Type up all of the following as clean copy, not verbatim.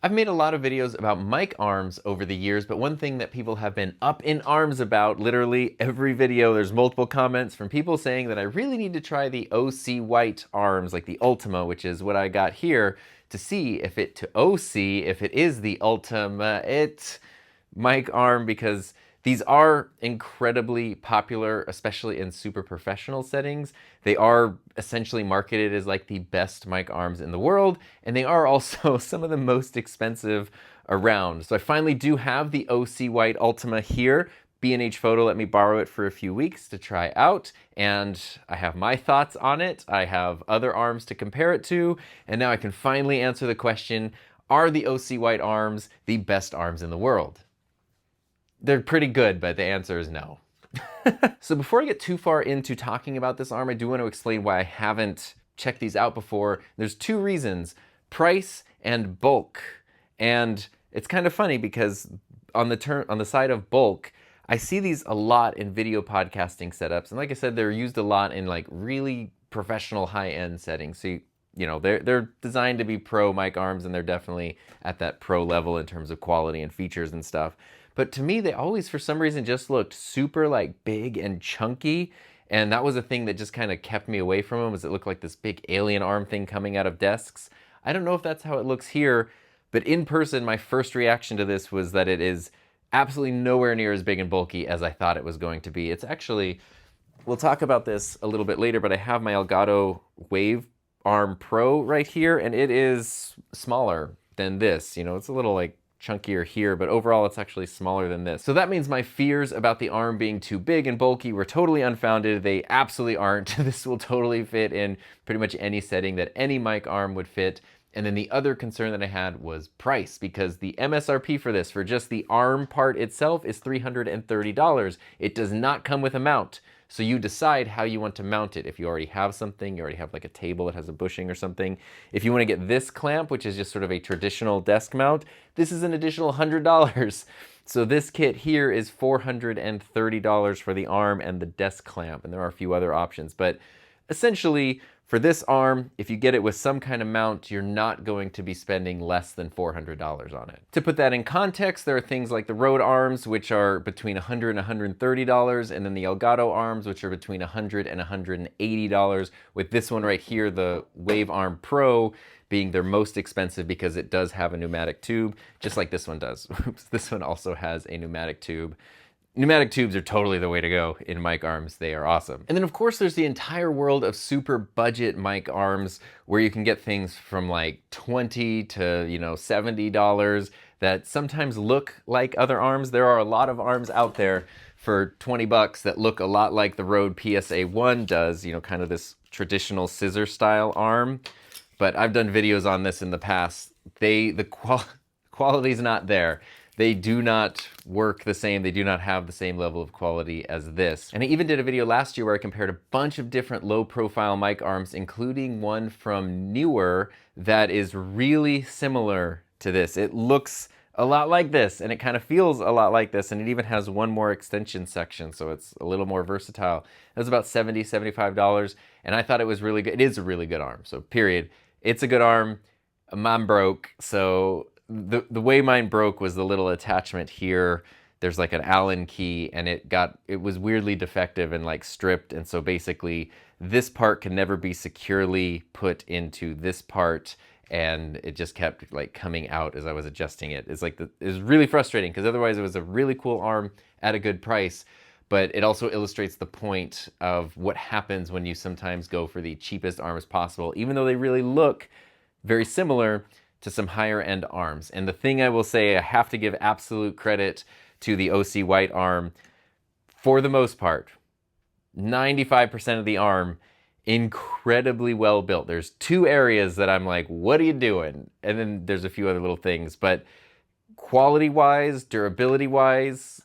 I've made a lot of videos about mic arms over the years, but one thing that people have been up in arms about, literally every video, there's multiple comments from people saying that I really need to try the OC White arms, like the Ultima, which is what I got here, to see if it, to OC, if it is the Ultimate mic arm, because these are incredibly popular, especially in super professional settings. They are essentially marketed as like the best mic arms in the world, and they are also some of the most expensive around. So I finally do have the OC White Ultima here. B&H Photo let me borrow it for a few weeks to try out, and I have my thoughts on it. I have other arms to compare it to, and now I can finally answer the question, are the OC White arms the best arms in the world? They're pretty good, but the answer is no. So before I get too far into talking about this arm, I do want to explain why I haven't checked these out before. There's two reasons: price and bulk. And it's kind of funny because on the side of bulk, I see these a lot in video podcasting setups. And like I said, they're used a lot in like really professional high-end settings. So you know, they're designed to be pro mic arms, and they're definitely at that pro level in terms of quality and features and stuff. But to me, they always, for some reason, just looked super like big and chunky. And that was a thing that just kind of kept me away from them, was it looked like this big alien arm thing coming out of desks. I don't know if that's how it looks here, but in person, my first reaction to this was that it is absolutely nowhere near as big and bulky as I thought it was going to be. It's actually, we'll talk about this a little bit later, but I have my Elgato Wave Arm Pro right here, and it is smaller than this. You know, it's a little like chunkier here, but overall it's actually smaller than this. So that means my fears about the arm being too big and bulky were totally unfounded. They absolutely aren't. This will totally fit in pretty much any setting that any mic arm would fit. And then the other concern that I had was price, because the MSRP for this, for just the arm part itself, is $330. It does not come with a mount. So you decide how you want to mount it. If you already have something, you already have like a table that has a bushing or something. If you want to get this clamp, which is just sort of a traditional desk mount, this is an additional $100. So this kit here is $430 for the arm and the desk clamp, and there are a few other options. But essentially, for this arm, if you get it with some kind of mount, you're not going to be spending less than $400 on it. To put that in context, there are things like the Rode arms, which are between $100 and $130, and then the Elgato arms, which are between $100 and $180, with this one right here, the Wave Arm Pro, being their most expensive because it does have a pneumatic tube, just like this one does. This one also has a pneumatic tube. Pneumatic tubes are totally the way to go in mic arms. They are awesome. And then of course there's the entire world of super budget mic arms, where you can get things from like $20 to, $70 that sometimes look like other arms. There are a lot of arms out there for 20 bucks that look a lot like the Rode PSA-1 does, kind of this traditional scissor style arm. But I've done videos on this in the past. The quality's not there. They do not work the same. They do not have the same level of quality as this. And I even did a video last year where I compared a bunch of different low profile mic arms, including one from Newer that is really similar to this. It looks a lot like this, and it kind of feels a lot like this, and it even has one more extension section, so it's a little more versatile. It was about $70, $75, and I thought it was really good. It is a really good arm, so period. It's a good arm. Mine broke, so the way mine broke was the little attachment here. There's like an Allen key, and it was weirdly defective and like stripped, and so basically this part can never be securely put into this part, and it just kept like coming out as I was adjusting it. It was really frustrating, because otherwise it was a really cool arm at a good price. But it also illustrates the point of what happens when you sometimes go for the cheapest arms possible, even though they really look very similar to some higher end arms. And the thing I will say, I have to give absolute credit to the OC White arm. For the most part, 95% of the arm, incredibly well built. There's two areas that I'm like, what are you doing? And then there's a few other little things, but quality wise, durability wise,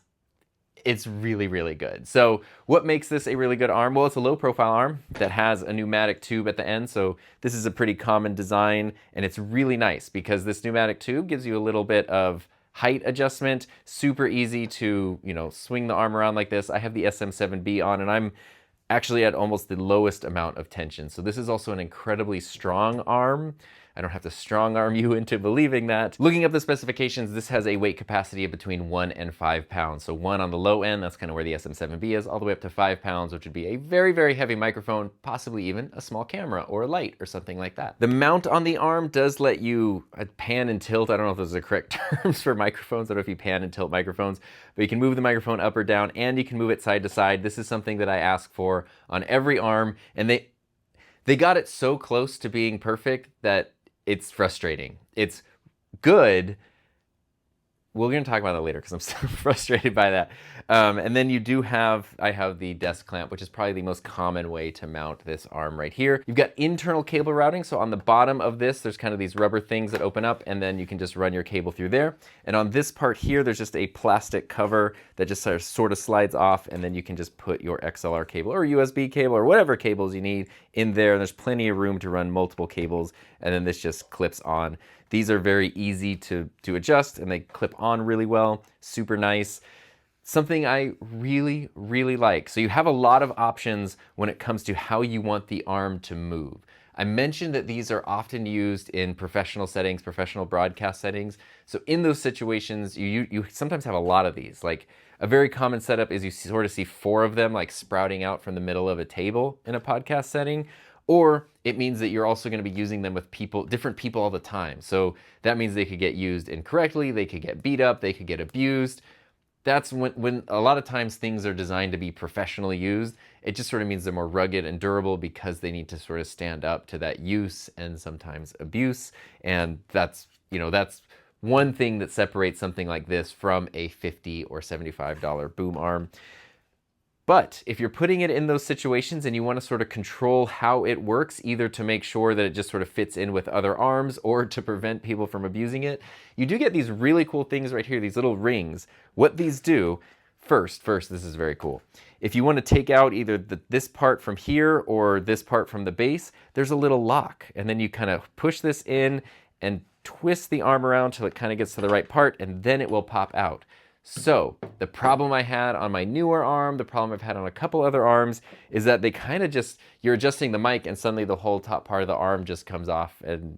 it's really, really good. So what makes this a really good arm? Well, it's a low profile arm that has a pneumatic tube at the end. So this is a pretty common design, and it's really nice because this pneumatic tube gives you a little bit of height adjustment, super easy to, swing the arm around like this. I have the SM7B on, and I'm actually at almost the lowest amount of tension. So this is also an incredibly strong arm. I don't have to strong arm you into believing that. Looking up the specifications, this has a weight capacity of between 1 and 5 pounds. So 1 on the low end, that's kind of where the SM7B is, all the way up to 5 pounds, which would be a very, very heavy microphone, possibly even a small camera or a light or something like that. The mount on the arm does let you pan and tilt. I don't know if those are the correct terms for microphones. I don't know if you pan and tilt microphones, but you can move the microphone up or down, and you can move it side to side. This is something that I ask for on every arm, and they got it so close to being perfect that it's frustrating. It's good. We're going to talk about that later because I'm so frustrated by that. And then I have the desk clamp, which is probably the most common way to mount this arm right here. You've got internal cable routing. So on the bottom of this, there's kind of these rubber things that open up, and then you can just run your cable through there. And on this part here, there's just a plastic cover that just sort of slides off, and then you can just put your XLR cable or USB cable or whatever cables you need in there. And there's plenty of room to run multiple cables, and then this just clips on. These are very easy to adjust, and they clip on really well. Super nice. Something I really, really like. So you have a lot of options when it comes to how you want the arm to move. I mentioned that these are often used in professional settings, professional broadcast settings. So in those situations, you sometimes have a lot of these. Like a very common setup is you sort of see 4 of them like sprouting out from the middle of a table in a podcast setting. Or it means that you're also going to be using them with different people all the time. So that means they could get used incorrectly, they could get beat up, they could get abused. That's when a lot of times things are designed to be professionally used. It just sort of means they're more rugged and durable because they need to sort of stand up to that use and sometimes abuse. And that's one thing that separates something like this from a $50 or $75 boom arm. But if you're putting it in those situations and you want to sort of control how it works, either to make sure that it just sort of fits in with other arms or to prevent people from abusing it, you do get these really cool things right here, these little rings. What these do, first, this is very cool. If you want to take out either this part from here or this part from the base, there's a little lock. And then you kind of push this in and twist the arm around till it kind of gets to the right part, and then it will pop out. So the problem I had on my newer arm, the problem I've had on a couple other arms, is that they kind of just, you're adjusting the mic and suddenly the whole top part of the arm just comes off, and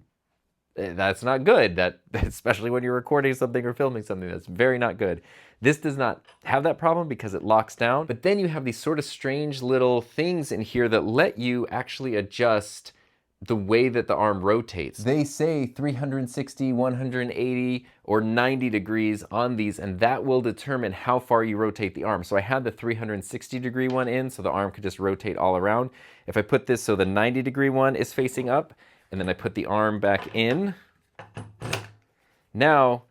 that's not good. Especially when you're recording something or filming something, that's very not good. This does not have that problem because it locks down, but then you have these sort of strange little things in here that let you actually adjust the way that the arm rotates. They say 360, 180, or 90 degrees on these, and that will determine how far you rotate the arm. So I had the 360 degree one in, so the arm could just rotate all around. If I put this so the 90 degree one is facing up, and then I put the arm back in, now,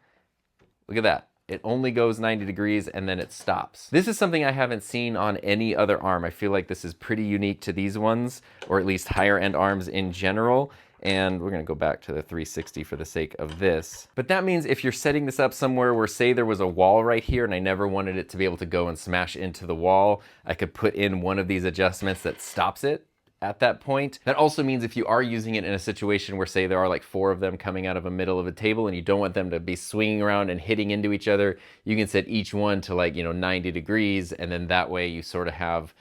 look at that. It only goes 90 degrees and then it stops. This is something I haven't seen on any other arm. I feel like this is pretty unique to these ones, or at least higher end arms in general. And we're gonna go back to the 360 for the sake of this. But that means if you're setting this up somewhere where, say there was a wall right here and I never wanted it to be able to go and smash into the wall, I could put in one of these adjustments that stops it at that point. That also means if you are using it in a situation where, say, there are like 4 of them coming out of the middle of a table and you don't want them to be swinging around and hitting into each other, you can set each one to 90 degrees, and then that way you sort of have,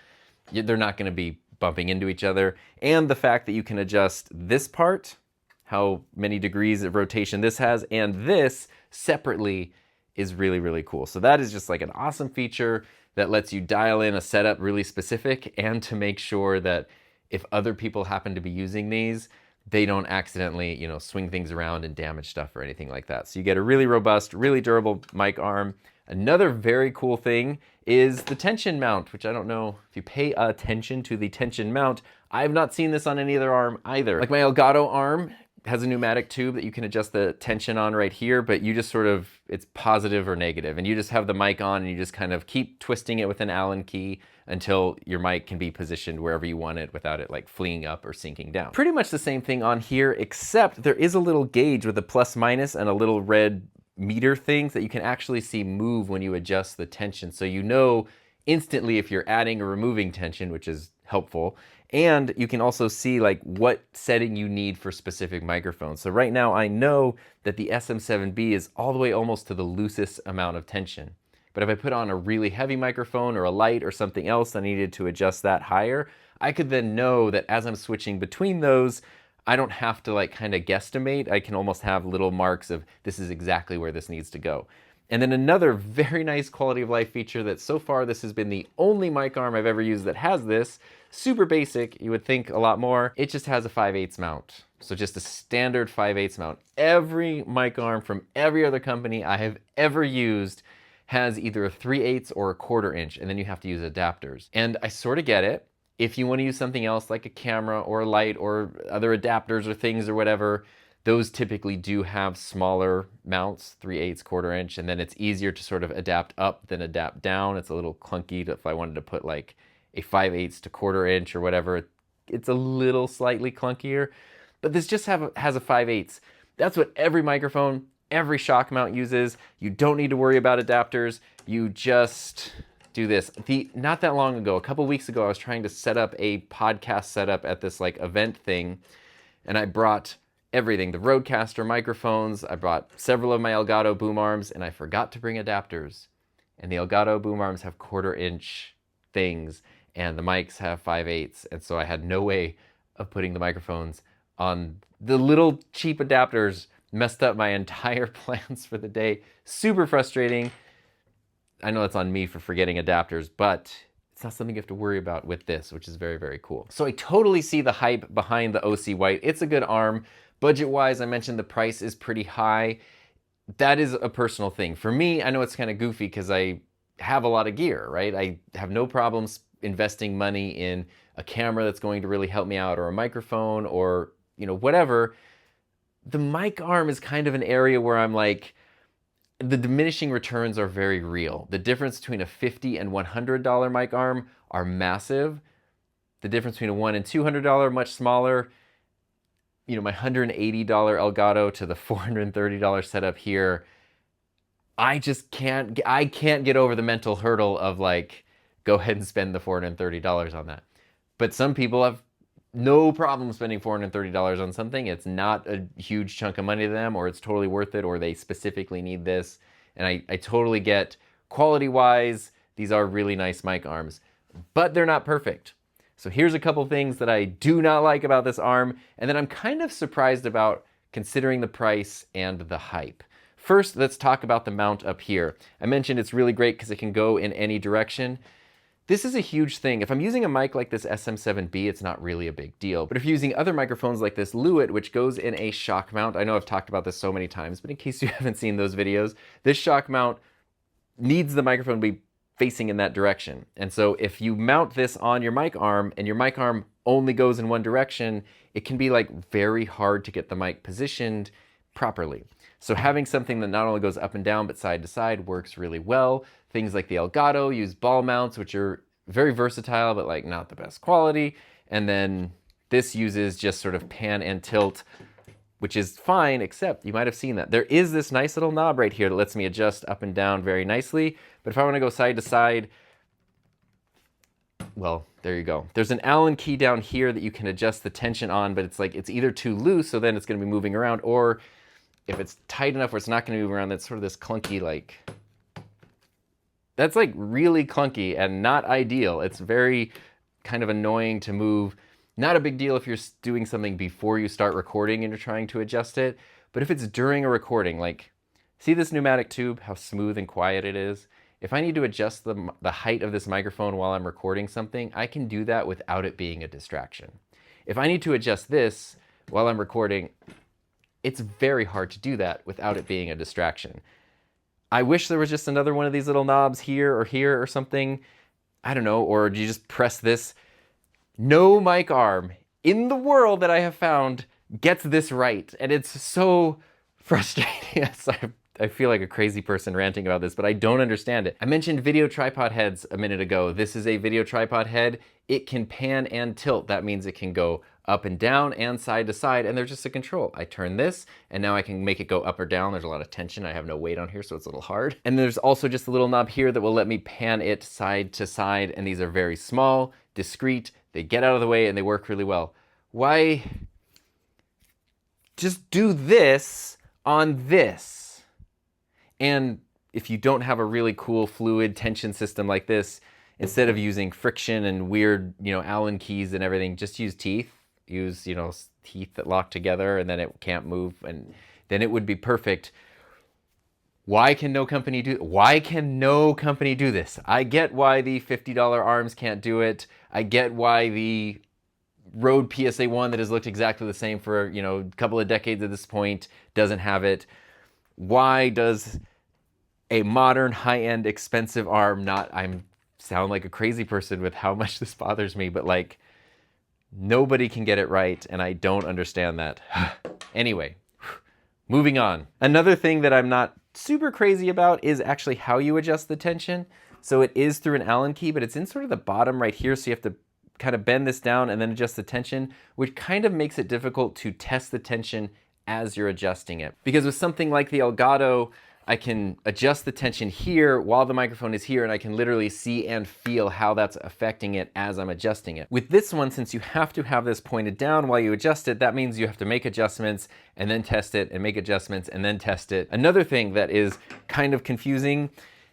they're not going to be bumping into each other. And the fact that you can adjust this part, how many degrees of rotation this has, and this separately is really, really cool. So that is just like an awesome feature that lets you dial in a setup really specific, and to make sure that if other people happen to be using these, they don't accidentally, swing things around and damage stuff or anything like that. So you get a really robust, really durable mic arm. Another very cool thing is the tension mount, which I don't know if you pay attention to the tension mount. I've not seen this on any other arm either. Like my Elgato arm has a pneumatic tube that you can adjust the tension on right here, but you just sort of, it's positive or negative, and you just have the mic on and you just kind of keep twisting it with an Allen key until your mic can be positioned wherever you want it without it like fleeing up or sinking down. Pretty much the same thing on here, except there is a little gauge with a plus minus and a little red meter thing that you can actually see move when you adjust the tension. So you know instantly if you're adding or removing tension, which is helpful. And you can also see like what setting you need for specific microphones. So right now I know that the SM7B is all the way almost to the loosest amount of tension. But if I put on a really heavy microphone or a light or something else I needed to adjust that higher, I could then know that as I'm switching between those, I don't have to like kind of guesstimate. I can almost have little marks of this is exactly where this needs to go. And then another very nice quality of life feature that so far this has been the only mic arm I've ever used that has this, super basic, you would think a lot more, it just has a 5/8 mount. So just a standard 5/8 mount. Every mic arm from every other company I have ever used has either a 3/8 or a 1/4 inch, and then you have to use adapters. And I sort of get it. If you want to use something else like a camera or a light or other adapters or things or whatever, those typically do have smaller mounts, 3/8, 1/4 inch, and then it's easier to sort of adapt up than adapt down. It's a little clunky if I wanted to put like a 5/8 to 1/4 inch or whatever. It's a little slightly clunkier, but this just has a 5/8. That's what every microphone, every shock mount uses. You don't need to worry about adapters. You just do this. Not that long ago, a couple weeks ago, I was trying to set up a podcast setup at this like event thing, and I brought everything, the Rodecaster microphones, I brought several of my Elgato boom arms, and I forgot to bring adapters. And the Elgato boom arms have 1/4 inch things, and the mics have 5/8, and so I had no way of putting the microphones on. The little cheap adapters messed up my entire plans for the day. Super frustrating. I know that's on me for forgetting adapters, but it's not something you have to worry about with this, which is very, very cool. So I totally see the hype behind the OC White. It's a good arm. Budget-wise, I mentioned the price is pretty high. That is a personal thing. For me, I know it's kind of goofy because I have a lot of gear, right? I have no problems investing money in a camera that's going to really help me out, or a microphone, or whatever. The mic arm is kind of an area where I'm like, the diminishing returns are very real. The difference between a $50 and $100 mic arm are massive. The difference between a $100 and $200 much smaller. My $180 Elgato to the $430 setup here, I can't get over the mental hurdle of like, go ahead and spend the $430 on that. But some people have no problem spending $430 on something. It's not a huge chunk of money to them, or it's totally worth it, or they specifically need this. And I totally get, quality-wise, these are really nice mic arms, but they're not perfect. So here's a couple things that I do not like about this arm, and that I'm kind of surprised about considering the price and the hype. First, let's talk about the mount up here. I mentioned it's really great because it can go in any direction. This is a huge thing. If I'm using a mic like this SM7B, it's not really a big deal. But if you're using other microphones like this Lewitt, which goes in a shock mount, I know I've talked about this so many times, but in case you haven't seen those videos, this shock mount needs the microphone to be facing in that direction. And so if you mount this on your mic arm and your mic arm only goes in one direction, it can be like very hard to get the mic positioned properly. So having something that not only goes up and down but side to side works really well. Things like the Elgato use ball mounts, which are very versatile but like not the best quality. And then this uses just sort of pan and tilt, which is fine, except you might have seen that there is this nice little knob right here that lets me adjust up and down very nicely. But if I want to go side to side, well, there you go. There's an Allen key down here that you can adjust the tension on, but it's like it's either too loose, so then it's going to be moving around, or if it's tight enough where it's not going to move around, that's sort of this clunky, like, that's like really clunky and not ideal. It's very kind of annoying to move. Not a big deal if you're doing something before you start recording and you're trying to adjust it, but if it's during a recording, like, see this pneumatic tube, how smooth and quiet it is? If I need to adjust the height of this microphone while I'm recording something, I can do that without it being a distraction. If I need to adjust this while I'm recording, it's very hard to do that without it being a distraction. I wish there was just another one of these little knobs here or something. I don't know, or do you just press this? No mic arm in the world that I have found gets this right, and it's so frustrating. I feel like a crazy person ranting about this, but I don't understand it. I mentioned video tripod heads a minute ago. This is a video tripod head. It can pan and tilt. That means it can go up and down and side to side, and there's just a control. I turn this, and now I can make it go up or down. There's a lot of tension. I have no weight on here, so it's a little hard. And there's also just a little knob here that will let me pan it side to side, and these are very small, discreet. They get out of the way, and they work really well. Why just do this on this? And if you don't have a really cool fluid tension system like this, instead of using friction and weird, Allen keys and everything, just use teeth. use, you know, teeth that lock together and then it can't move, and then it would be perfect. Why can no company do this? I get why the $50 arms can't do it. I get why the Rode PSA 1 that has looked exactly the same for, you know, a couple of decades at this point doesn't have it. Why does a modern, high-end, expensive arm not? I'm sound like a crazy person with how much this bothers me, but like, nobody can get it right, and I don't understand that. Anyway, moving on. Another thing that I'm not super crazy about is actually how you adjust the tension. So it is through an Allen key, but it's in sort of the bottom right here, so you have to kind of bend this down and then adjust the tension, which kind of makes it difficult to test the tension as you're adjusting it. Because with something like the Elgato, I can adjust the tension here while the microphone is here, and I can literally see and feel how that's affecting it as I'm adjusting it. With this one, since you have to have this pointed down while you adjust it, that means you have to make adjustments and then test it, and make adjustments and then test it. Another thing that is kind of confusing,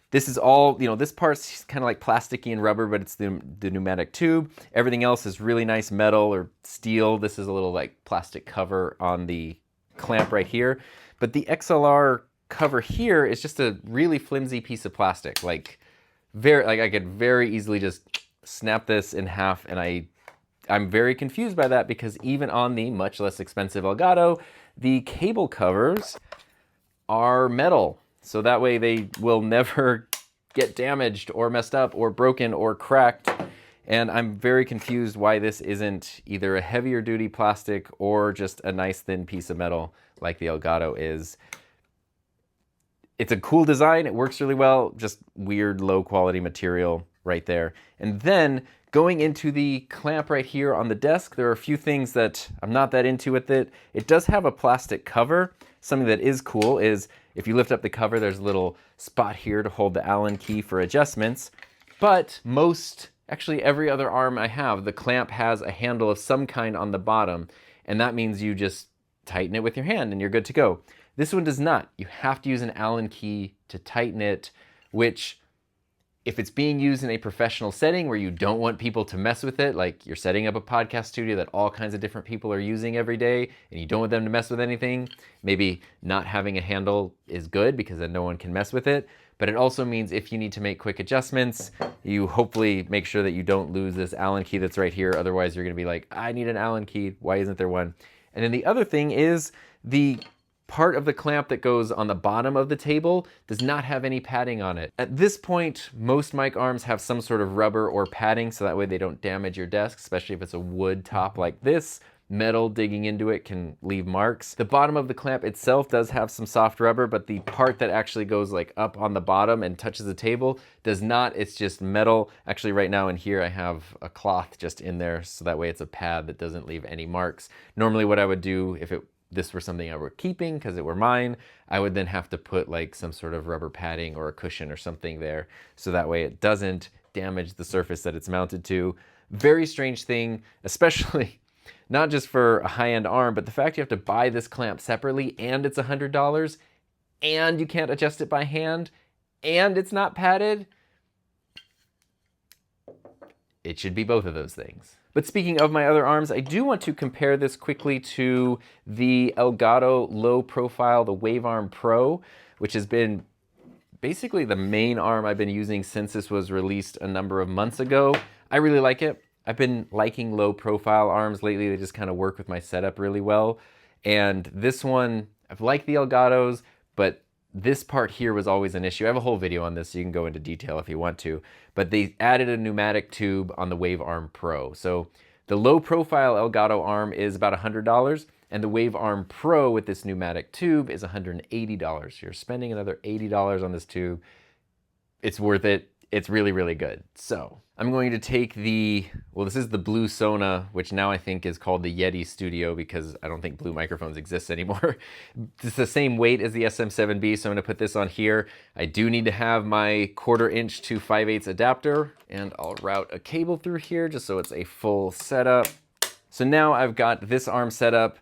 this is all, you know, this part's kind of like plasticky and rubber, but it's the pneumatic tube. Everything else is really nice metal or steel. This is a little like plastic cover on the clamp right here. But the XLR cover here is just a really flimsy piece of plastic. Like I could very easily just snap this in half, and I'm very confused by that, because even on the much less expensive Elgato, the cable covers are metal. So that way they will never get damaged or messed up or broken or cracked. And I'm very confused why this isn't either a heavier duty plastic or just a nice thin piece of metal like the Elgato is. It's a cool design, it works really well, just weird low quality material right there. And then going into the clamp right here on the desk, there are a few things that I'm not that into with it. It does have a plastic cover. Something that is cool is if you lift up the cover, there's a little spot here to hold the Allen key for adjustments. But actually every other arm I have, the clamp has a handle of some kind on the bottom, and that means you just tighten it with your hand and you're good to go. This one does not. You have to use an Allen key to tighten it, which, if it's being used in a professional setting where you don't want people to mess with it, like you're setting up a podcast studio that all kinds of different people are using every day and you don't want them to mess with anything, maybe not having a handle is good, because then no one can mess with it. But it also means if you need to make quick adjustments, you hopefully make sure that you don't lose this Allen key that's right here. Otherwise you're gonna be like, I need an Allen key, why isn't there one? And then the other thing is the part of the clamp that goes on the bottom of the table does not have any padding on it. At this point, most mic arms have some sort of rubber or padding, so that way they don't damage your desk, especially if it's a wood top like this. Metal digging into it can leave marks. The bottom of the clamp itself does have some soft rubber, but the part that actually goes like up on the bottom and touches the table does not. It's just metal. Actually, right now in here I have a cloth just in there, so that way it's a pad that doesn't leave any marks. Normally what I would do if this were something I were keeping because it were mine, I would then have to put like some sort of rubber padding or a cushion or something there, so that way it doesn't damage the surface that it's mounted to. Very strange thing, especially not just for a high-end arm, but the fact you have to buy this clamp separately, and it's $100, and you can't adjust it by hand, and it's not padded. It should be both of those things. But speaking of my other arms, I do want to compare this quickly to the Elgato low profile, the Wave Arm Pro, which has been basically the main arm I've been using since this was released a number of months ago. I really like it. I've been liking low profile arms lately. They just kind of work with my setup really well. And this one, I've liked the Elgatos, but this part here was always an issue. I have a whole video on this, so you can go into detail if you want to. But they added a pneumatic tube on the Wave Arm Pro. So the low profile Elgato arm is about $100, and the Wave Arm Pro with this pneumatic tube is $180. You're spending another $80 on this tube. It's worth it. It's really, really good. So I'm going to take this is the Blue Sona, which now I think is called the Yeti Studio because I don't think Blue microphones exist anymore. It's the same weight as the SM7B, so I'm gonna put this on here. I do need to have my 1/4 inch to 5/8 adapter, and I'll route a cable through here just so it's a full setup. So now I've got this arm set up.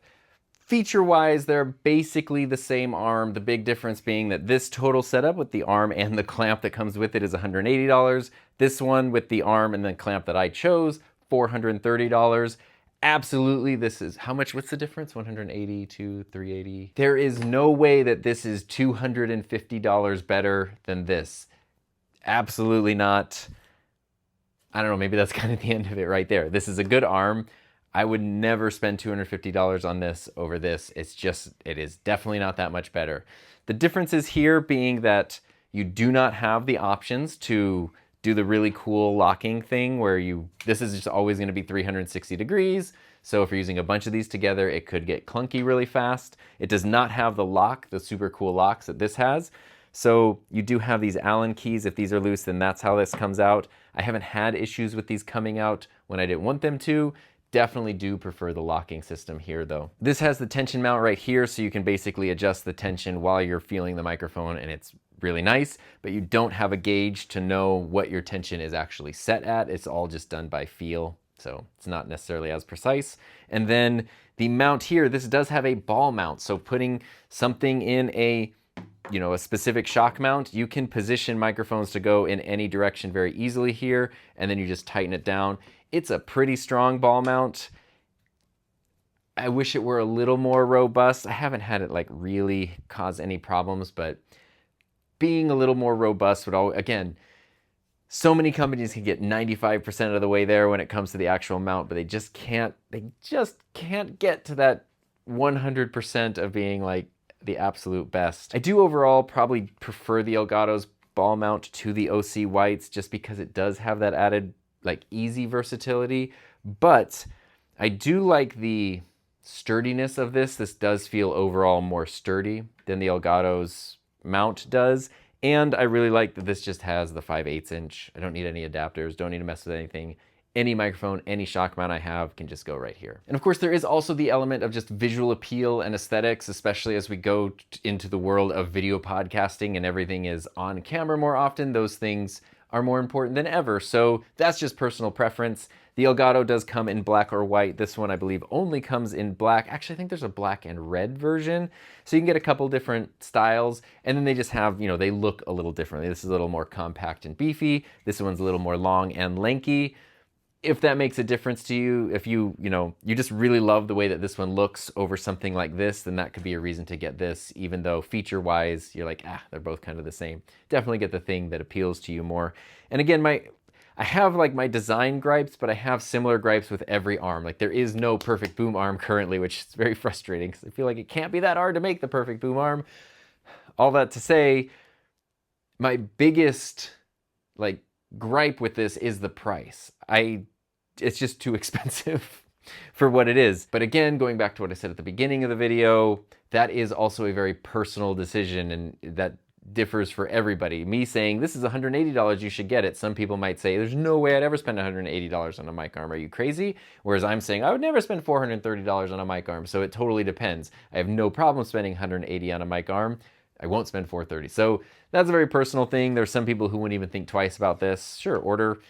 Feature-wise, they're basically the same arm. The big difference being that this total setup with the arm and the clamp that comes with it is $180. This one with the arm and the clamp that I chose, $430. Absolutely, this is, how much, what's the difference? 180 to 380. There is no way that this is $250 better than this. Absolutely not. I don't know, maybe that's kind of the end of it right there. This is a good arm. I would never spend $250 on this over this. It's just, it is definitely not that much better. The differences here being that you do not have the options to do the really cool locking thing where this is just always gonna be 360 degrees. So if you're using a bunch of these together, it could get clunky really fast. It does not have the lock, the super cool locks that this has. So you do have these Allen keys. If these are loose, then that's how this comes out. I haven't had issues with these coming out when I didn't want them to. Definitely do prefer the locking system here though. This has the tension mount right here, so you can basically adjust the tension while you're feeling the microphone, and it's really nice, but you don't have a gauge to know what your tension is actually set at. It's all just done by feel, so it's not necessarily as precise. And then the mount here, this does have a ball mount, so putting something in a specific shock mount, you can position microphones to go in any direction very easily here, and then you just tighten it down. It's a pretty strong ball mount. I wish it were a little more robust. I haven't had it like really cause any problems, but being a little more robust would again, so many companies can get 95% of the way there when it comes to the actual mount, but they just can't get to that 100% of being like the absolute best. I do overall probably prefer the Elgato's ball mount to the OC Whites just because it does have that added like easy versatility, but I do like the sturdiness of this. This does feel overall more sturdy than the Elgato's mount does, and I really like that this just has the 5/8 inch. I don't need any adapters, don't need to mess with anything. Any microphone, any shock mount I have can just go right here. And of course there is also the element of just visual appeal and aesthetics, especially as we go into the world of video podcasting and everything is on camera more often. Those things are more important than ever. So that's just personal preference. The Elgato does come in black or white. This one I believe only comes in black. Actually, I think there's a black and red version. So you can get a couple different styles, and then they just have, they look a little differently. This is a little more compact and beefy. This one's a little more long and lanky. If that makes a difference to you, if you just really love the way that this one looks over something like this, then that could be a reason to get this, even though feature-wise, you're like, they're both kind of the same. Definitely get the thing that appeals to you more. And again, I have like my design gripes, but I have similar gripes with every arm. Like there is no perfect boom arm currently, which is very frustrating because I feel like it can't be that hard to make the perfect boom arm. All that to say, my biggest gripe with this is the price. It's just too expensive for what it is. But again, going back to what I said at the beginning of the video, that is also a very personal decision, and that differs for everybody. Me saying this is $180, you should get it. Some people might say, there's no way I'd ever spend $180 on a mic arm. Are you crazy? Whereas I'm saying I would never spend $430 on a mic arm. So it totally depends. I have no problem spending $180 on a mic arm. I won't spend $430. So that's a very personal thing. There's some people who wouldn't even think twice about this. Sure, order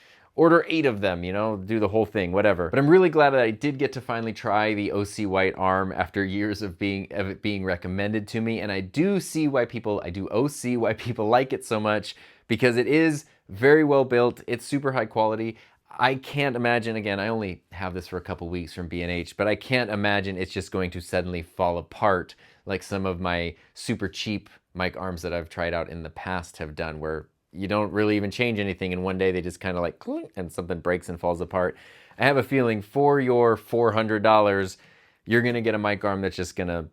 8 of them, do the whole thing, whatever. But I'm really glad that I did get to finally try the OC White arm after years of it being recommended to me. And I do see why people like it so much, because it is very well built. It's super high quality. I can't imagine, again, I only have this for a couple weeks from B&H, but I can't imagine it's just going to suddenly fall apart like some of my super cheap mic arms that I've tried out in the past have done, where you don't really even change anything and one day they just kind of like clink and something breaks and falls apart. I have a feeling for your $400, you're gonna get a mic arm that's just gonna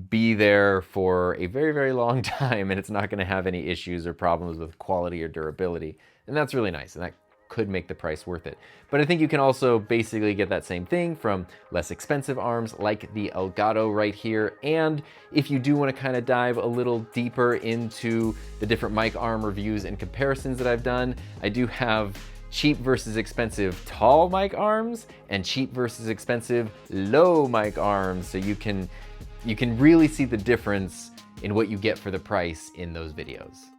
be there for a very, very long time, and it's not gonna have any issues or problems with quality or durability. And that's really nice, and that could make the price worth it. But I think you can also basically get that same thing from less expensive arms like the Elgato right here. And if you do want to kind of dive a little deeper into the different mic arm reviews and comparisons that I've done, I do have cheap versus expensive tall mic arms and cheap versus expensive low mic arms. So you can really see the difference in what you get for the price in those videos.